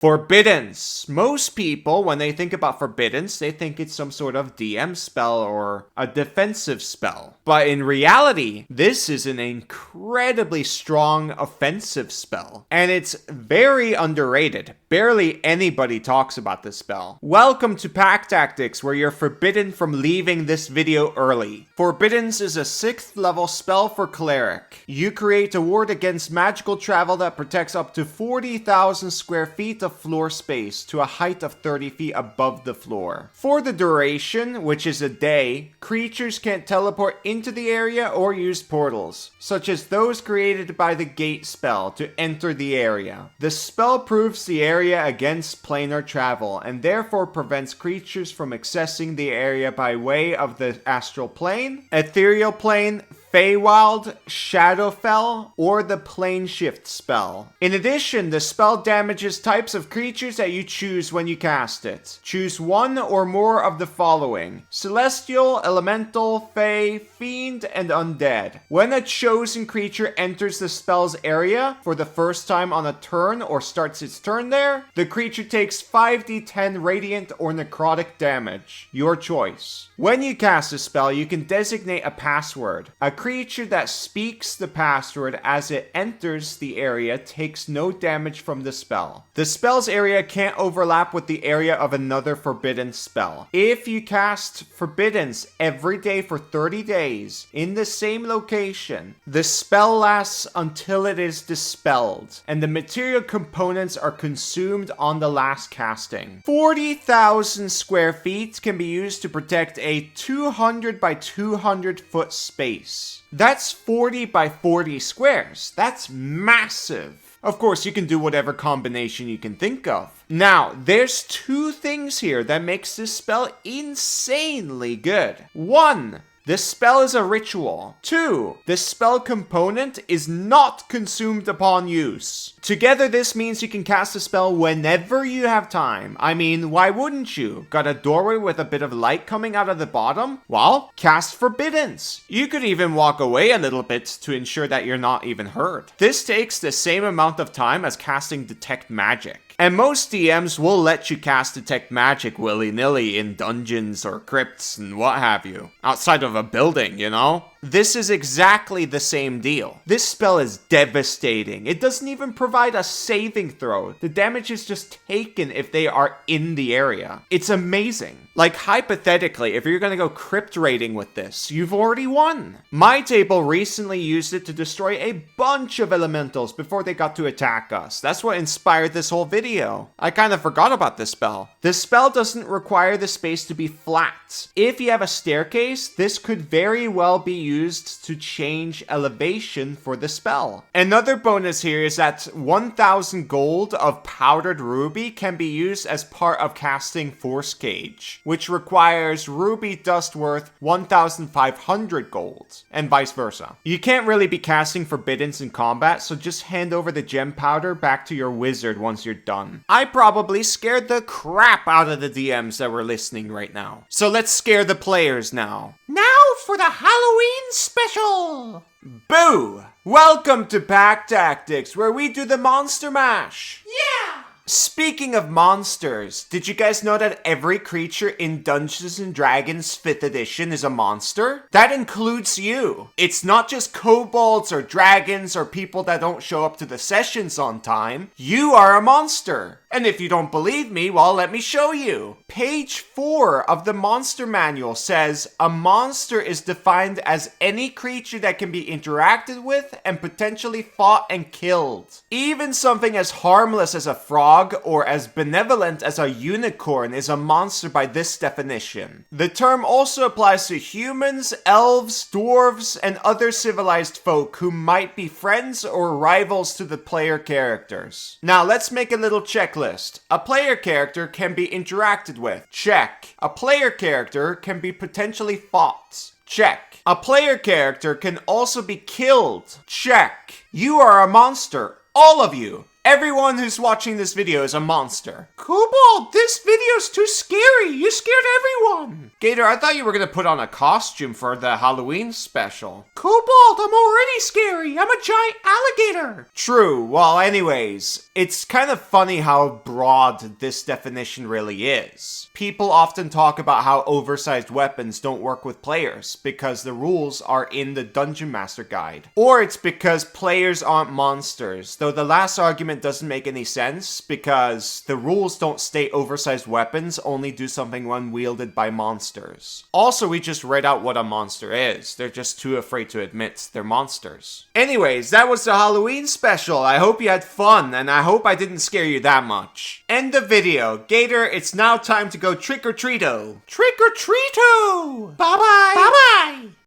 Forbiddance. Most people, when they think about Forbiddance, they think it's some sort of DM spell or a defensive spell. But in reality, this is an incredibly strong offensive spell. And it's very underrated. Barely anybody talks about this spell. Welcome to Pack Tactics, where you're forbidden from leaving this video early. Forbiddance is a 6th level spell for Cleric. You create a ward against magical travel that protects up to 40,000 square feet of floor space to a height of 30 feet above the floor. For the duration, which is a day, creatures can't teleport into the area or use portals, such as those created by the gate spell to enter the area. The spell proves the area against planar travel and therefore prevents creatures from accessing the area by way of the astral plane, ethereal plane, Feywild, Shadowfell, or the Plane Shift spell. In addition, the spell damages types of creatures that you choose when you cast it. Choose one or more of the following: Celestial, Elemental, Fey, Fiend, and Undead. When a chosen creature enters the spell's area for the first time on a turn or starts its turn there, the creature takes 5d10 radiant or necrotic damage. Your choice. When you cast a spell, you can designate a password. A creature that speaks the password as it enters the area takes no damage from the spell. The spell's area can't overlap with the area of another forbidden spell. If you cast Forbiddance every day for 30 days in the same location, the spell lasts until it is dispelled, and the material components are consumed on the last casting. 40,000 square feet can be used to protect a 200 by 200 foot space. That's 40 by 40 squares. That's massive. Of course, you can do whatever combination you can think of. Now, there's two things here that makes this spell insanely good. 1. This spell is a ritual. 2. The spell component is not consumed upon use. Together, this means you can cast a spell whenever you have time. I mean, why wouldn't you? Got a doorway with a bit of light coming out of the bottom? Well, cast Forbiddance. You could even walk away a little bit to ensure that you're not even hurt. This takes the same amount of time as casting Detect Magic. And most DMs will let you cast Detect Magic willy-nilly in dungeons or crypts and what have you. Outside of a building, you know? This is exactly the same deal. This spell is devastating. It doesn't even provide a saving throw. The damage is just taken if they are in the area. It's amazing. Like, hypothetically, if you're gonna go crypt raiding with this, you've already won. My table recently used it to destroy a bunch of elementals before they got to attack us. That's what inspired this whole video. I kind of forgot about this spell. This spell doesn't require the space to be flat. If you have a staircase, this could very well be used to change elevation for the spell. Another bonus here is that 1,000 gold of powdered ruby can be used as part of casting Force Cage, which requires ruby dust worth 1,500 gold, and vice versa. You can't really be casting Forbiddance in combat, so just hand over the gem powder back to your wizard once you're done. I probably scared the crap out of the DMs that were listening right now. So let's scare the players now. Now for the Halloween special! Boo! Welcome to Pack Tactics, where we do the Monster Mash! Yeah! Speaking of monsters, did you guys know that every creature in Dungeons & Dragons 5th edition is a monster? That includes you. It's not just kobolds or dragons or people that don't show up to the sessions on time. You are a monster. And if you don't believe me, well, let me show you. Page 4 of the Monster Manual says, a monster is defined as any creature that can be interacted with and potentially fought and killed. Even something as harmless as a frog or as benevolent as a unicorn is a monster by this definition. The term also applies to humans, elves, dwarves, and other civilized folk who might be friends or rivals to the player characters. Now let's make a little checklist. A player character can be interacted with. Check. A player character can be potentially fought. Check. A player character can also be killed. Check. You are a monster. All of you. Everyone who's watching this video is a monster. Cobalt, this video's too scary. You scared everyone. Gator, I thought you were gonna put on a costume for the Halloween special. Cobalt, I'm already scary. I'm a giant alligator. True. Well, anyways, it's kind of funny how broad this definition really is. People often talk about how oversized weapons don't work with players because the rules are in the Dungeon Master Guide. Or it's because players aren't monsters, though the last argument doesn't make any sense because the rules don't state oversized weapons only do something when wielded by monsters. Also, we just read out what a monster is. They're just too afraid to admit they're monsters. Anyways, that was the Halloween special. I hope you had fun, and I hope I didn't scare you that much. End the video. Gator, it's now time to go trick-or-treato. Trick-or-treato! Bye-bye! Bye-bye!